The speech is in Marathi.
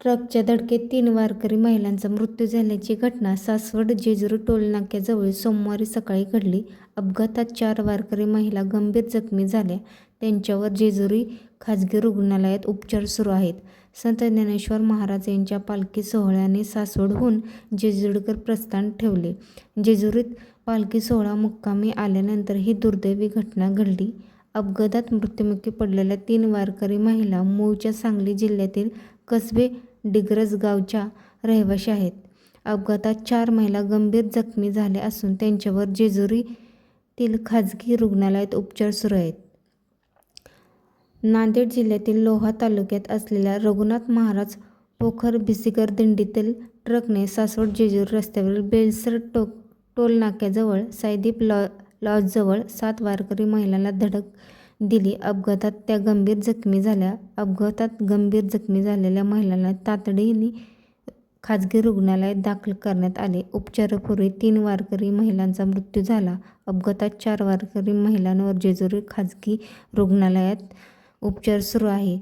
ट्रकच्या धडकेत 3 वारकरी महिलांचा मृत्यू झाल्याची घटना सासवड जेजुरी टोलनाक्याजवळ सोमवारी सकाळी घडली. अपघातात 4 वारकरी महिला गंभीर जखमी झाल्या. त्यांच्यावर जेजुरी खाजगी रुग्णालयात उपचार सुरू आहेत. संत ज्ञानेश्वर महाराज यांच्या पालखी सोहळ्याने सासवडहून जेजुरीकडे प्रस्थान ठेवले. जेजुरीत पालखी सोहळा मुक्कामी आल्यानंतर ही दुर्दैवी घटना घडली. अपघातात मृत्युमुखी पडलेल्या 3 वारकरी महिला मूळच्या सांगली जिल्ह्यातील कसबे डिग्रज गावच्या रहिवाशी आहेत. अपघातात 4 महिला गंभीर जखमी झाल्या असून त्यांच्यावर जेजुरीतील खाजगी रुग्णालयात उपचार सुरू आहेत. नांदेड जिल्ह्यातील लोहा तालुक्यात असलेल्या रघुनाथ महाराज पोखर बिसीगर दिंडीतील ट्रकने सासवड जेजुरी रस्त्यावरील बेलसर टोलनाक्याजवळ साईदीप लॉजजवळ 7 वारकरी महिलांना धडक दिली. अपघातात त्या गंभीर जखमी झाल्या. अपघातात गंभीर जखमी झालेल्या महिलांना तातडीने खाजगी रुग्णालयात दाखल करण्यात आले. उपचारापूर्वी 3 वारकरी महिलांचा मृत्यू झाला. अपघातात 4 वारकरी महिलांवर जेजुरी खाजगी रुग्णालयात उपचार सुरू आहे.